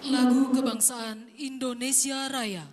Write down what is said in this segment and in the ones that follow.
Lagu Kebangsaan Indonesia Raya.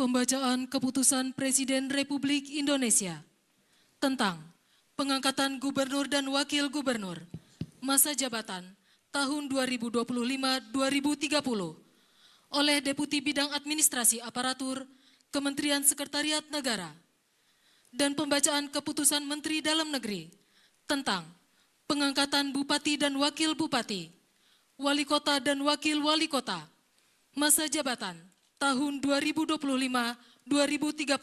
Pembacaan Keputusan Presiden Republik Indonesia tentang pengangkatan Gubernur dan Wakil Gubernur masa jabatan tahun 2025-2030 oleh Deputi Bidang Administrasi Aparatur Kementerian Sekretariat Negara, dan pembacaan Keputusan Menteri Dalam Negeri tentang pengangkatan Bupati dan Wakil Bupati, Wali Kota dan Wakil Wali Kota masa jabatan tahun 2025-2030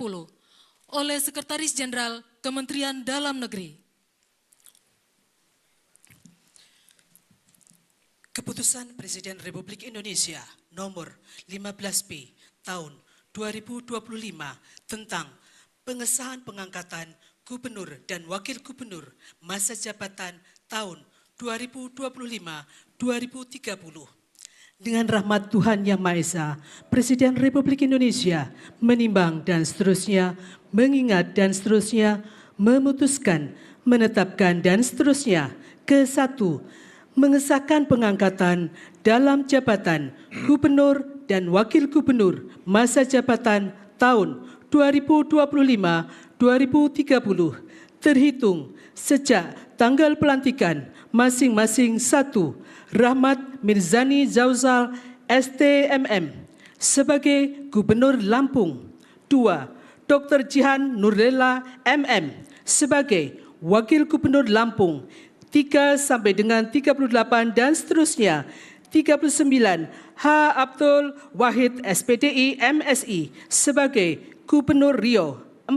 oleh Sekretaris Jenderal Kementerian Dalam Negeri. Keputusan Presiden Republik Indonesia nomor 15P tahun 2025 tentang pengesahan pengangkatan Gubernur dan Wakil Gubernur masa jabatan tahun 2025-2030. Dengan rahmat Tuhan Yang Maha Esa, Presiden Republik Indonesia menimbang dan seterusnya, mengingat dan seterusnya, memutuskan, menetapkan dan seterusnya. Ke-1, mengesahkan pengangkatan dalam jabatan Gubernur dan Wakil Gubernur masa jabatan tahun 2025-2030 terhitung sejak tanggal pelantikan masing-masing. 1. Rahmat Mirzani Zauzal STMM sebagai Gubernur Lampung. 2. Dr. Jihan Nurlela MM sebagai Wakil Gubernur Lampung. 3 sampai dengan 38 dan seterusnya. 39. H. Abdul Wahid SPDI MSI sebagai Gubernur Riau. 40.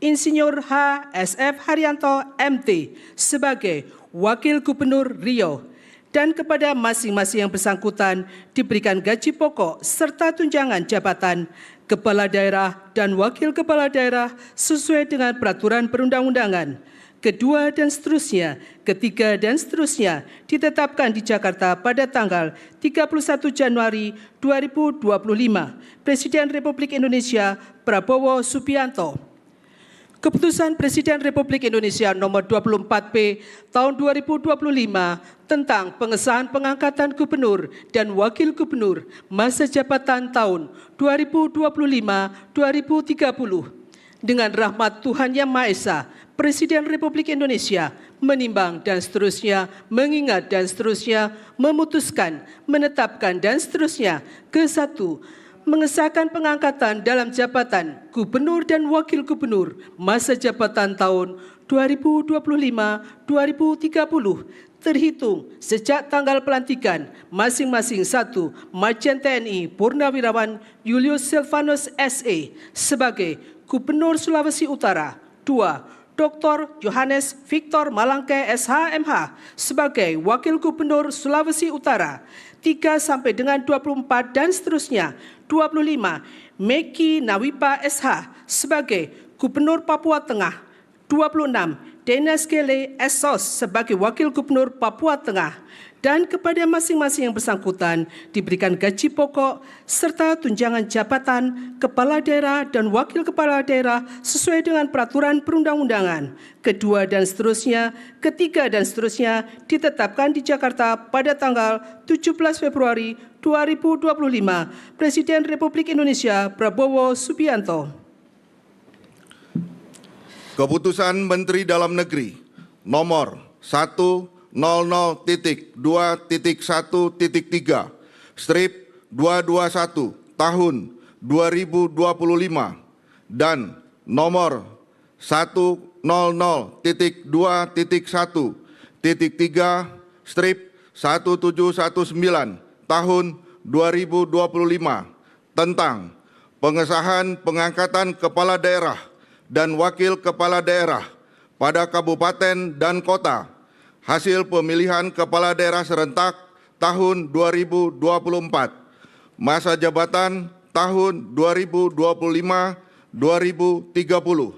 Insinyur H. SF Haryanto MT sebagai Wakil Gubernur Riau, dan kepada masing-masing yang bersangkutan diberikan gaji pokok serta tunjangan jabatan kepala daerah dan wakil kepala daerah sesuai dengan peraturan perundang-undangan. Kedua dan seterusnya, ketiga dan seterusnya ditetapkan di Jakarta pada tanggal 31 Januari 2025. Presiden Republik Indonesia Prabowo Subianto. Keputusan Presiden Republik Indonesia nomor 24P tahun 2025 tentang pengesahan pengangkatan Gubernur dan Wakil Gubernur masa jabatan tahun 2025-2030. Dengan rahmat Tuhan Yang Maha Esa, Presiden Republik Indonesia menimbang dan seterusnya, mengingat dan seterusnya, memutuskan, menetapkan dan seterusnya. Ke-1, mengesahkan pengangkatan dalam jabatan Gubernur dan Wakil Gubernur masa jabatan tahun 2025-2030 terhitung sejak tanggal pelantikan masing-masing. 1. Majen TNI Purnawirawan Julius Silvanus SE sebagai Gubernur Sulawesi Utara. 2. Dr. Johannes Victor Malangke SH.MH sebagai Wakil Gubernur Sulawesi Utara 3 sampai dengan 24 dan seterusnya. 25, Meki Nawipa SH sebagai Gubernur Papua Tengah. 26, Denas Gele Esos sebagai Wakil Gubernur Papua Tengah, dan kepada masing-masing yang bersangkutan diberikan gaji pokok serta tunjangan jabatan kepala daerah dan wakil kepala daerah sesuai dengan peraturan perundang-undangan. Kedua dan seterusnya, ketiga dan seterusnya ditetapkan di Jakarta pada tanggal 17 Februari 2025. Presiden Republik Indonesia Prabowo Subianto. Keputusan Menteri Dalam Negeri nomor 100.1.3/221 tahun 2025 dan nomor 100.1.3/1719 tahun 2025 tentang pengesahan pengangkatan kepala daerah dan wakil kepala daerah pada kabupaten dan kota, hasil pemilihan kepala daerah serentak tahun 2024, masa jabatan tahun 2025-2030,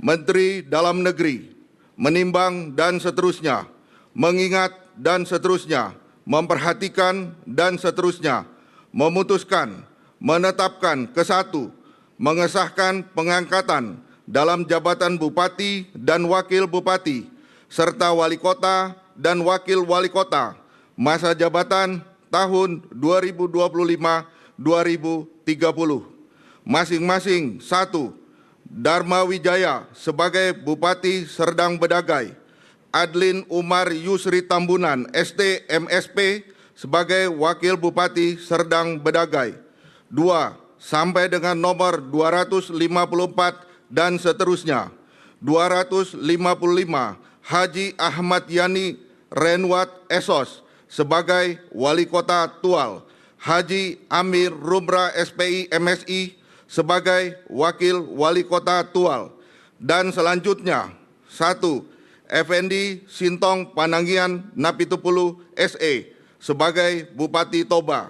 Menteri Dalam Negeri, menimbang dan seterusnya, mengingat dan seterusnya, memperhatikan dan seterusnya, memutuskan, menetapkan ke-1, mengesahkan pengangkatan dalam jabatan Bupati dan Wakil Bupati, serta Wali Kota dan Wakil Wali Kota, masa jabatan tahun 2025-2030. Masing-masing 1. Dharma Wijaya sebagai Bupati Serdang Bedagai, Adlin Umar Yusri Tambunan, ST MSP sebagai Wakil Bupati Serdang Bedagai. 2. Sampai dengan nomor 254 dan seterusnya. 255, Haji Ahmad Yani Renwat Esos sebagai Wali Kota Tual, Haji Amir Rumra SPI MSI sebagai Wakil Wali Kota Tual, dan selanjutnya 1. Effendi Sintong Panangian Napitupulu SE sebagai Bupati Toba,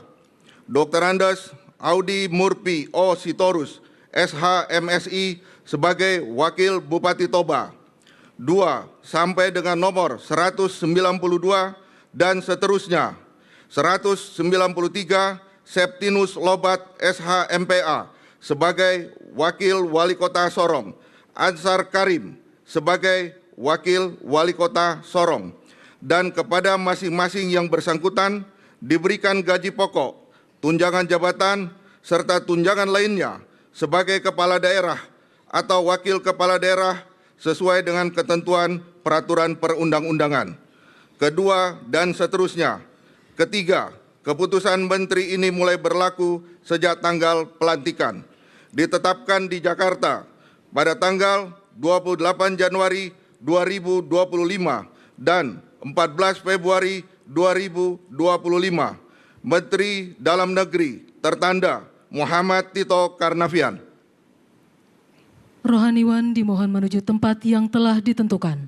Dr. Andes Audi Murpi O Sitorus SH MSI sebagai Wakil Bupati Toba. 2. Sampai dengan nomor 192 dan seterusnya. 193 Septinus Lobat SH MPA sebagai Wakil Wali Kota Sorong, Ansar Karim sebagai Wakil Wali Kota Sorong, dan kepada masing-masing yang bersangkutan diberikan gaji pokok, tunjangan jabatan, serta tunjangan lainnya sebagai kepala daerah atau wakil kepala daerah sesuai dengan ketentuan peraturan perundang-undangan. Kedua dan seterusnya. Ketiga, keputusan menteri ini mulai berlaku sejak tanggal pelantikan. Ditetapkan di Jakarta pada tanggal 28 Januari 2025 dan 14 Februari 2025. Menteri Dalam Negeri tertanda Muhammad Tito Karnavian. Rohaniwan dimohon menuju tempat yang telah ditentukan.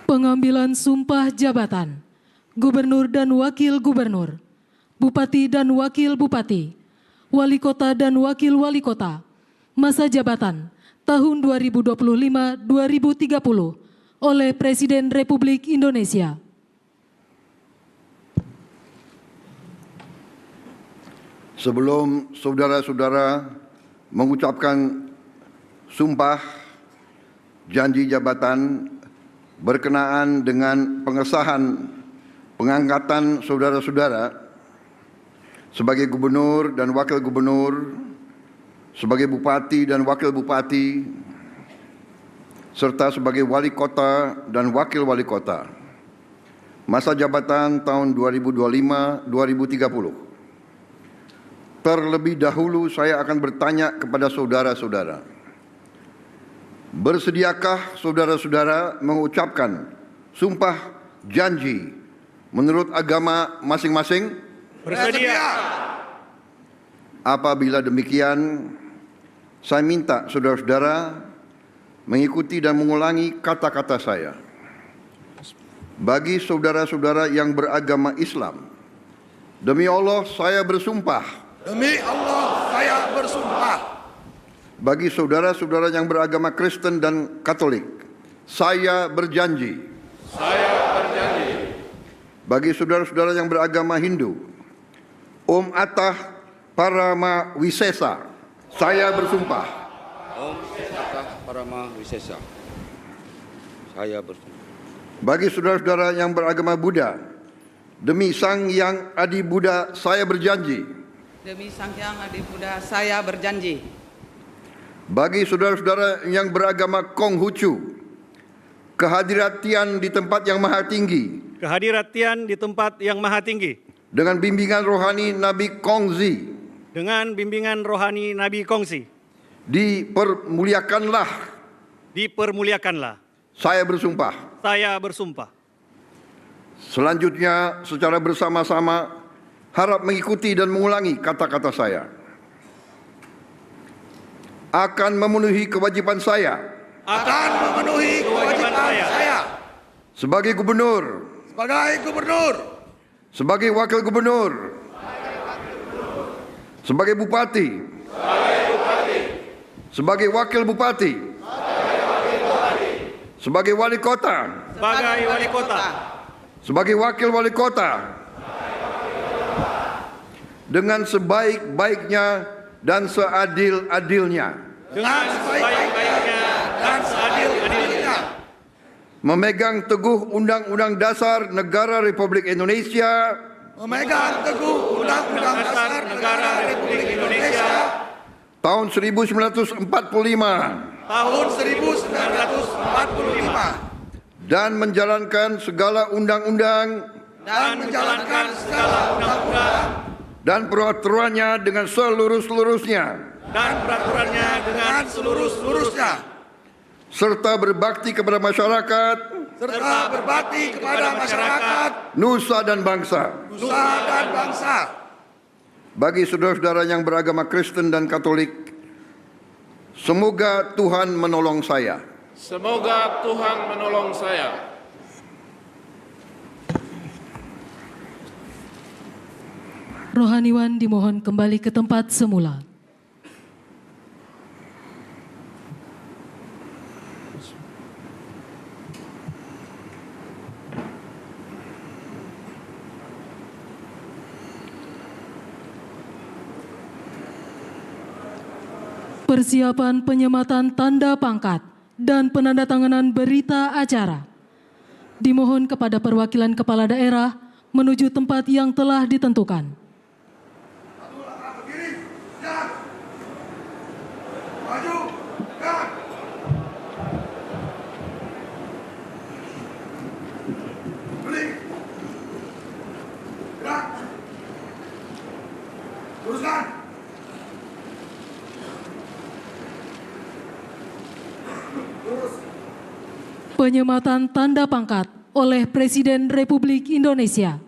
Pengambilan sumpah jabatan Gubernur dan Wakil Gubernur, Bupati dan Wakil Bupati, Wali Kota dan Wakil Wali Kota, masa jabatan tahun 2025-2030 oleh Presiden Republik Indonesia. Sebelum saudara-saudara mengucapkan sumpah janji jabatan berkenaan dengan pengesahan pengangkatan saudara-saudara sebagai gubernur dan wakil gubernur, sebagai bupati dan wakil bupati, serta sebagai wali kota dan wakil wali kota, masa jabatan tahun 2025-2030. Terlebih dahulu saya akan bertanya kepada saudara-saudara, Bersediakah saudara-saudara mengucapkan sumpah janji menurut agama masing-masing? Bersedia. Apabila demikian, saya minta saudara-saudara mengikuti dan mengulangi kata-kata saya. Bagi saudara-saudara yang beragama Islam, demi Allah saya bersumpah. Demi Allah saya bersumpah. Bagi saudara-saudara yang beragama Kristen dan Katolik, saya berjanji. Saya berjanji. Bagi saudara-saudara yang beragama Hindu, Om Atah Parama Wisesa, saya bersumpah. Om Atah Parama Wisesa, saya bersumpah. Bagi saudara-saudara yang beragama Buddha, demi Sang Hyang Adi Buddha, saya berjanji. Demi Sang Hyang Adi Buddha, saya berjanji. Bagi saudara-saudara yang beragama Konghucu, kehadirat Tian di tempat yang maha tinggi, kehadirat Tian di tempat yang maha tinggi, dengan bimbingan rohani Nabi Kongzi, dengan bimbingan rohani Nabi Kongsi, dipermuliakanlah. Saya bersumpah. Saya bersumpah. Selanjutnya secara bersama-sama harap mengikuti dan mengulangi kata-kata saya. Akan memenuhi kewajiban saya. Akan memenuhi kewajiban saya. Sebagai gubernur. Sebagai gubernur. Sebagai wakil gubernur. Sebagai bupati. Sebagai wakil bupati. Sebagai wali kota. Sebagai wali kota. Sebagai wakil wali kota. Dengan sebaik-baiknya dan seadil-adilnya. Dengan sebaik-baiknya dan seadil-adilnya. Memegang teguh Undang-Undang Dasar Negara Republik Indonesia. Memegang teguh Undang-Undang Dasar Negara Republik Indonesia. Tahun 1945. Tahun 1945. Dan menjalankan segala undang-undang. Dan menjalankan segala undang-undang. Dan peraturannya dengan seluruh-seluruhnya. Dan peraturannya dengan seluruh-seluruhnya. Serta berbakti kepada masyarakat. Serta berbakti kepada masyarakat. Nusa dan bangsa. Nusa dan bangsa. Bagi saudara-saudara yang beragama Kristen dan Katolik, semoga Tuhan menolong saya. Semoga Tuhan menolong saya. Rohaniwan dimohon kembali ke tempat semula. Persiapan penyematan tanda pangkat dan penandatanganan berita acara. Dimohon kepada perwakilan kepala daerah menuju tempat yang telah ditentukan. Penyematan tanda pangkat oleh Presiden Republik Indonesia.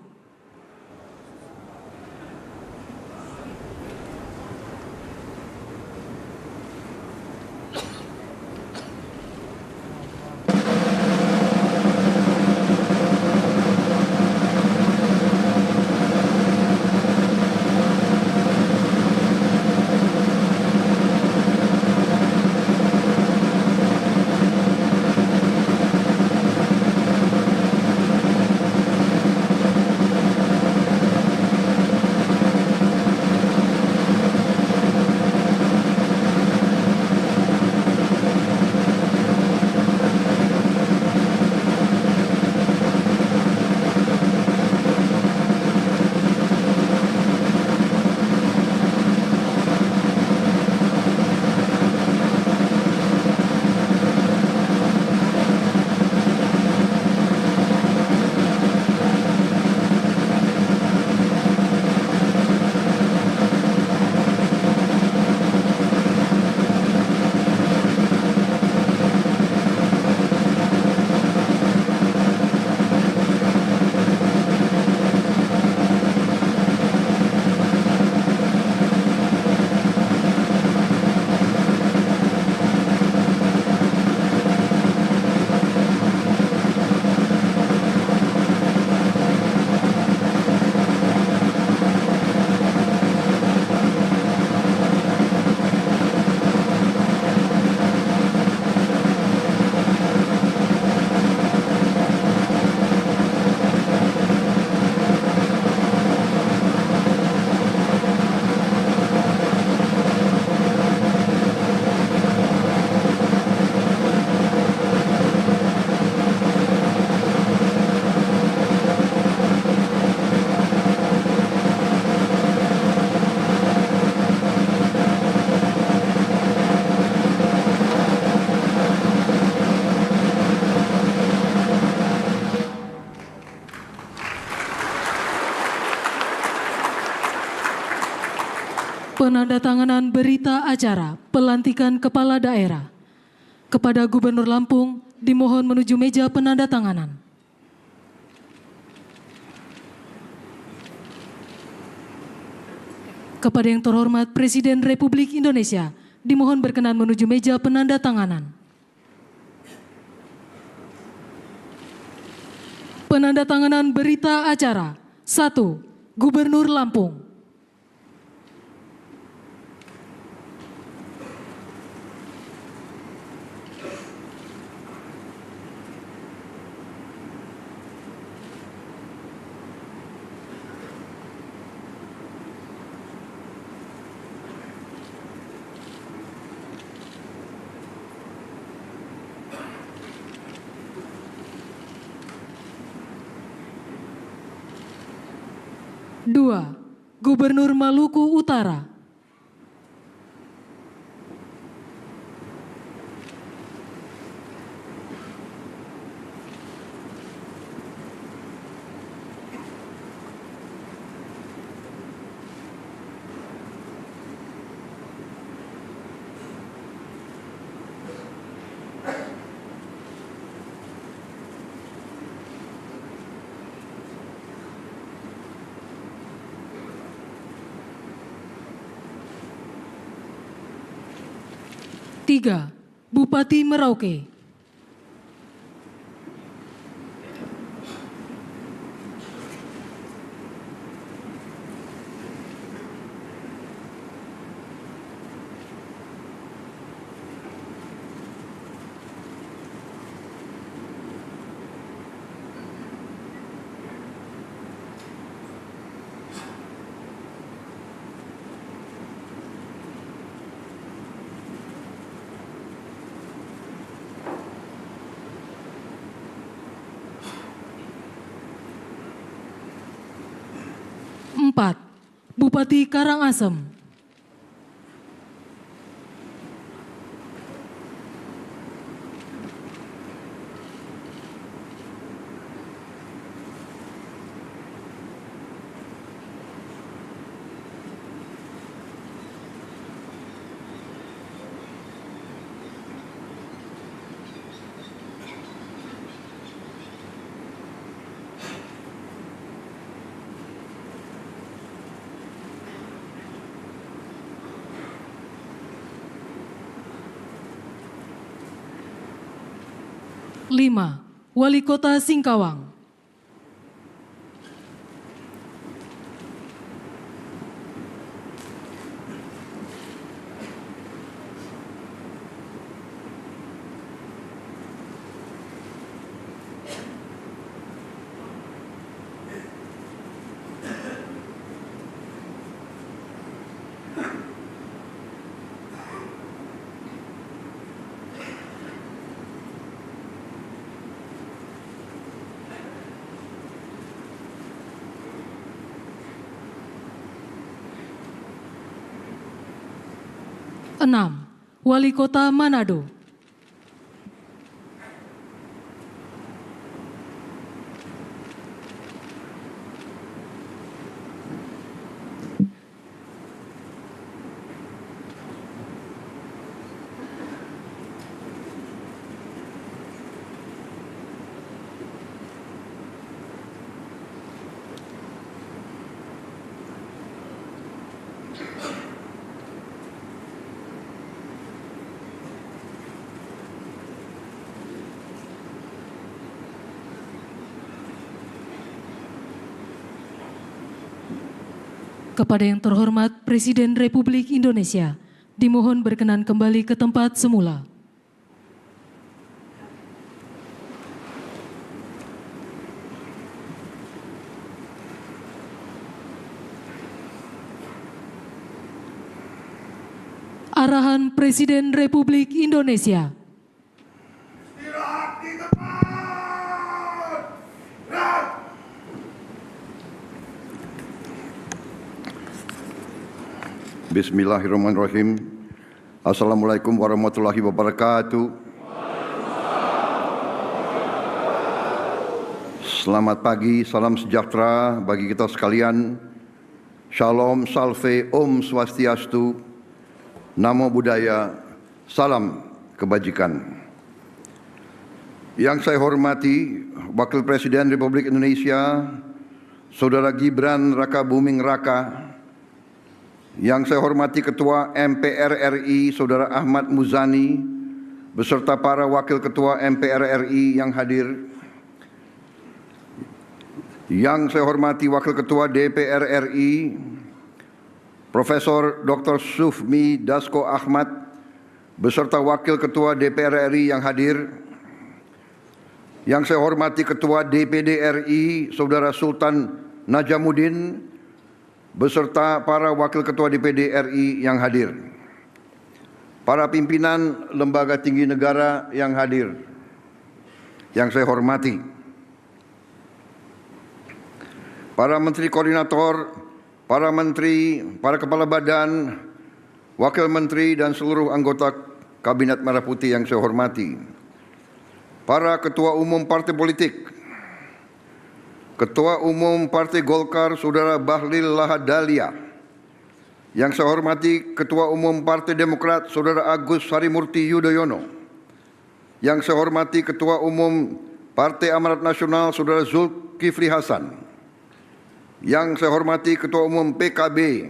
Penandatanganan berita acara pelantikan kepala daerah. Kepada Gubernur Lampung, dimohon menuju meja penandatanganan. Kepada yang terhormat Presiden Republik Indonesia, dimohon berkenan menuju meja penandatanganan. Penandatanganan berita acara. 1. Gubernur Lampung. Dua, Gubernur Maluku Utara. Tiga, Bupati Merauke. Empat, Bupati Karangasem. Lima, Wali Kota Singkawang. Enam, Wali Kota Manado. Kepada yang terhormat Presiden Republik Indonesia, dimohon berkenan kembali ke tempat semula. Arahan Presiden Republik Indonesia. Istirahat di tempat. Gerak. Bismillahirrahmanirrahim. Assalamualaikum warahmatullahi wabarakatuh. Selamat pagi, salam sejahtera bagi kita sekalian. Shalom, Salve, Om Swastiastu, Namo Buddhaya, Salam Kebajikan. Yang saya hormati Wakil Presiden Republik Indonesia, Saudara Gibran Rakabuming Raka. Yang saya hormati Ketua MPR RI, Saudara Ahmad Muzani, beserta para Wakil Ketua MPR RI yang hadir. Yang saya hormati Wakil Ketua DPR RI, Profesor Dr. Sufmi Dasko Ahmad, beserta Wakil Ketua DPR RI yang hadir. Yang saya hormati Ketua DPD RI, Saudara Sultan Najamuddin, beserta para Wakil Ketua DPD RI yang hadir. Para pimpinan lembaga tinggi negara yang hadir, yang saya hormati. Para menteri koordinator, para menteri, para kepala badan, wakil menteri dan seluruh anggota Kabinet Merah Putih yang saya hormati. Para ketua umum partai politik, Ketua Umum Partai Golkar Saudara Bahlil Lahadalia. Yang saya hormati Ketua Umum Partai Demokrat Saudara Agus Harimurti Yudhoyono. Yang saya hormati Ketua Umum Partai Amanat Nasional Saudara Zulkifli Hasan. Yang saya hormati Ketua Umum PKB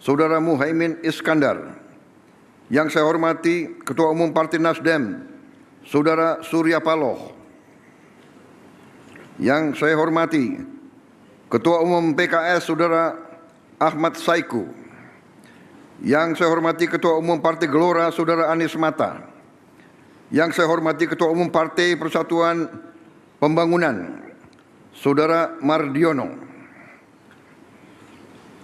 Saudara Muhaimin Iskandar. Yang saya hormati Ketua Umum Partai Nasdem Saudara Surya Paloh. Yang saya hormati Ketua Umum PKS Saudara Ahmad Saiku. Yang saya hormati Ketua Umum Partai Gelora Saudara Anies Mata. Yang saya hormati Ketua Umum Partai Persatuan Pembangunan Saudara Mardiono.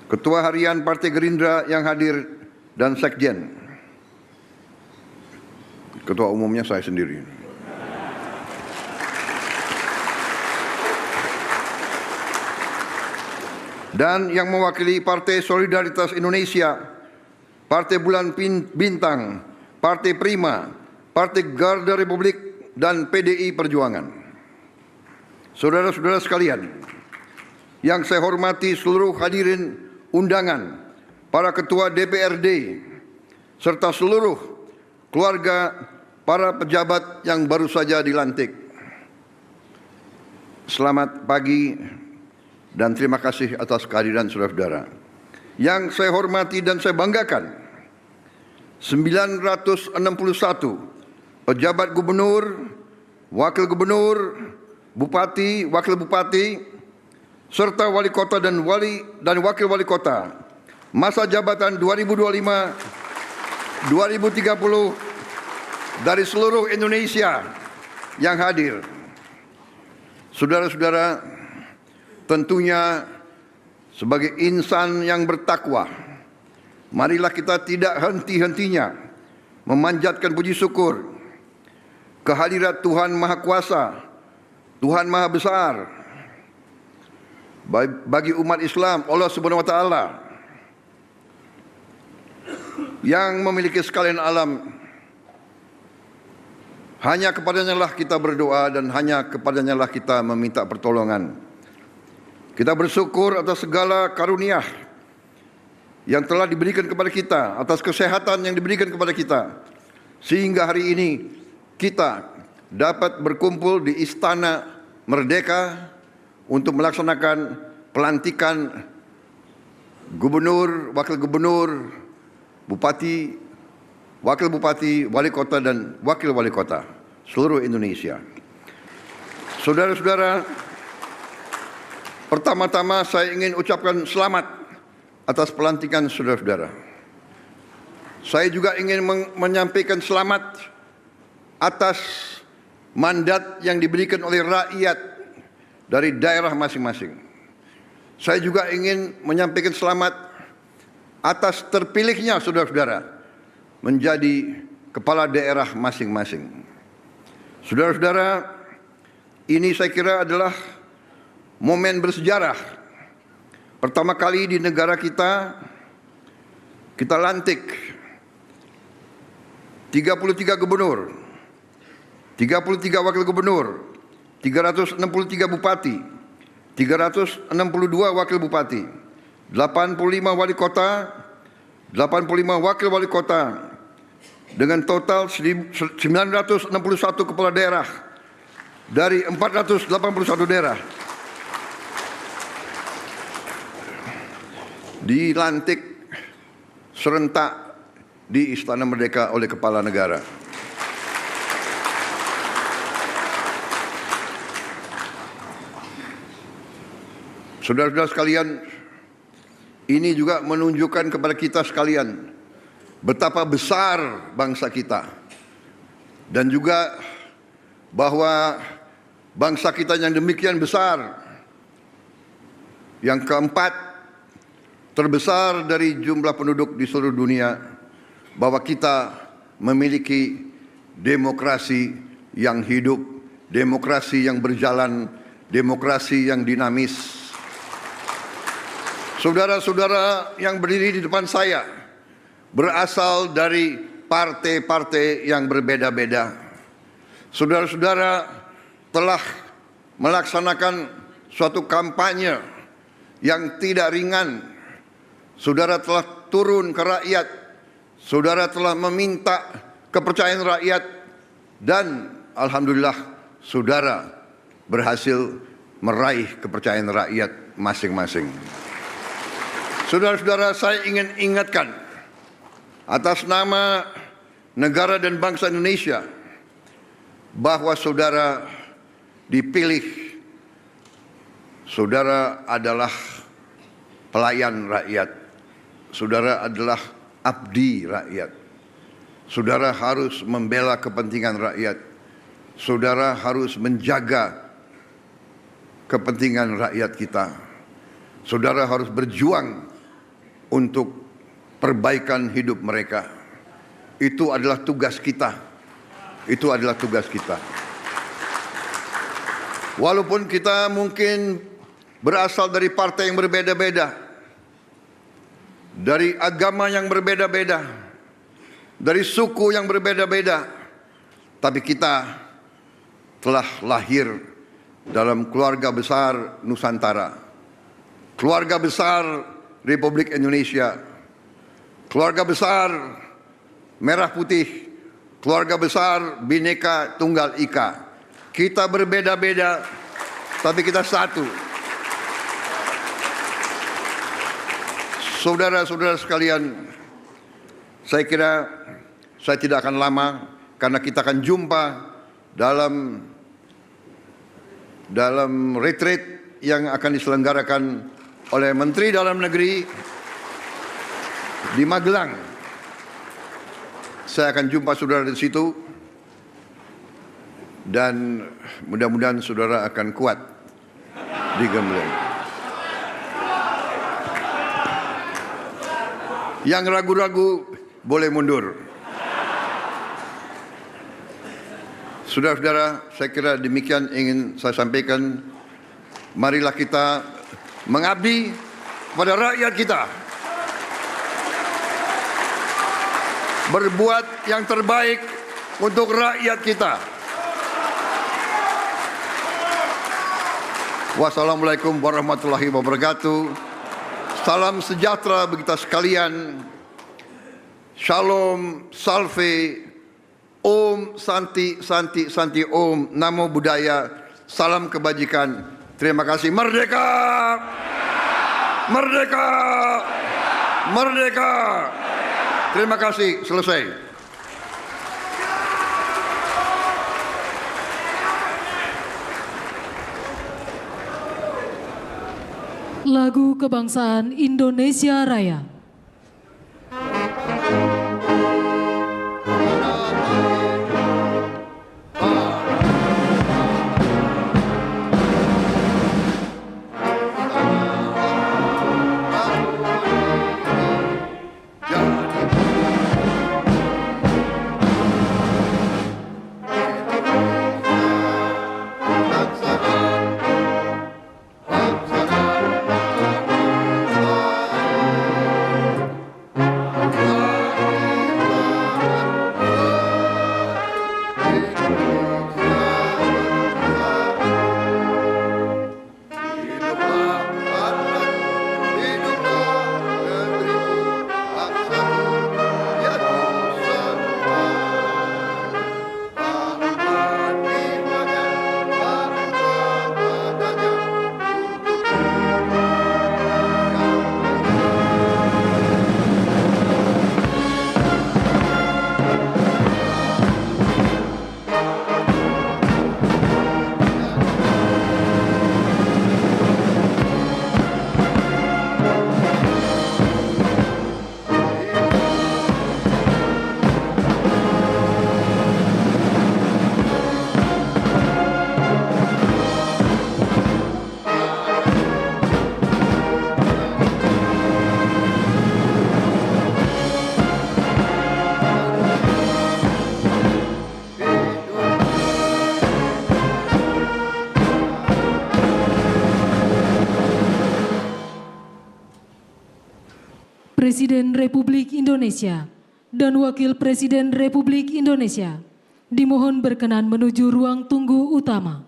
Ketua Harian Partai Gerindra yang hadir dan Sekjen. Ketua umumnya saya sendiri. Dan yang mewakili Partai Solidaritas Indonesia, Partai Bulan Bintang, Partai Prima, Partai Garda Republik, dan PDI Perjuangan. Saudara-saudara sekalian, yang saya hormati seluruh hadirin undangan, para ketua DPRD, serta seluruh keluarga para pejabat yang baru saja dilantik. Selamat pagi dan terima kasih atas kehadiran saudara-saudara. Yang saya hormati dan saya banggakan, 961 pejabat gubernur, wakil gubernur, bupati, wakil bupati, serta wali kota dan wakil wali kota masa jabatan 2025-2030 dari seluruh Indonesia yang hadir. Saudara-saudara, tentunya sebagai insan yang bertakwa, marilah kita tidak henti-hentinya memanjatkan puji syukur kehadirat Tuhan Maha Kuasa, Tuhan Maha Besar, bagi umat Islam, Allah Subhanahu wa taala yang memiliki sekalian alam. Hanya kepadanya lah kita berdoa dan hanya kepadanya lah kita meminta pertolongan. Kita bersyukur atas segala karunia yang telah diberikan kepada kita, atas kesehatan yang diberikan kepada kita, sehingga hari ini kita dapat berkumpul di Istana Merdeka untuk melaksanakan pelantikan gubernur, wakil gubernur, bupati, wakil bupati, wali kota dan wakil wali kota seluruh Indonesia. Saudara-saudara, pertama-tama saya ingin ucapkan selamat atas pelantikan saudara-saudara. Saya juga ingin menyampaikan selamat atas mandat yang diberikan oleh rakyat dari daerah masing-masing. Saya juga ingin menyampaikan selamat atas terpilihnya saudara-saudara menjadi kepala daerah masing-masing. Saudara-saudara, ini saya kira adalah momen bersejarah. Pertama kali di negara kita lantik 33 gubernur, 33 wakil gubernur, 363 bupati, 362 wakil bupati, 85 wali kota, 85 wakil wali kota, dengan total 961 kepala daerah dari 481 daerah dilantik serentak di Istana Merdeka oleh Kepala Negara. Saudara-saudara sekalian, ini juga menunjukkan kepada kita sekalian betapa besar bangsa kita, dan juga bahwa bangsa kita yang demikian besar, yang keempat terbesar dari jumlah penduduk di seluruh dunia, bahwa kita memiliki demokrasi yang hidup, demokrasi yang berjalan, demokrasi yang dinamis. Saudara-saudara yang berdiri di depan saya berasal dari partai-partai yang berbeda-beda. Saudara-saudara telah melaksanakan suatu kampanye yang tidak ringan. Saudara telah turun ke rakyat. Saudara telah meminta kepercayaan rakyat. Dan alhamdulillah saudara berhasil meraih kepercayaan rakyat masing-masing. Saudara-saudara, saya ingin ingatkan atas nama negara dan bangsa Indonesia bahwa saudara dipilih. Saudara adalah pelayan rakyat. Saudara adalah abdi rakyat. Saudara harus membela kepentingan rakyat. Saudara harus menjaga kepentingan rakyat kita. Saudara harus berjuang untuk perbaikan hidup mereka. Itu adalah tugas kita. Itu adalah tugas kita. Walaupun kita mungkin berasal dari partai yang berbeda-beda, dari agama yang berbeda-beda, dari suku yang berbeda-beda, tapi kita telah lahir dalam keluarga besar Nusantara, keluarga besar Republik Indonesia, keluarga besar Merah Putih, keluarga besar Bhinneka Tunggal Ika. Kita berbeda-beda, tapi kita satu. Saudara-saudara sekalian, saya kira saya tidak akan lama karena kita akan jumpa dalam retreat yang akan diselenggarakan oleh Menteri Dalam Negeri di Magelang. Saya akan jumpa saudara di situ dan mudah-mudahan saudara akan kuat di Gembleng. Yang ragu-ragu boleh mundur. Saudara-saudara, saya kira demikian ingin saya sampaikan. Marilah kita mengabdi kepada rakyat kita, berbuat yang terbaik untuk rakyat kita. Wassalamualaikum warahmatullahi wabarakatuh. Salam sejahtera bagi kita sekalian. Shalom, salve, Om, Santi, Santi, Santi, Om, Namo Buddhaya, salam kebajikan. Terima kasih. Merdeka! Merdeka! Merdeka! Terima kasih. Selesai. Lagu Kebangsaan Indonesia Raya. Presiden Republik Indonesia dan Wakil Presiden Republik Indonesia dimohon berkenan menuju ruang tunggu utama.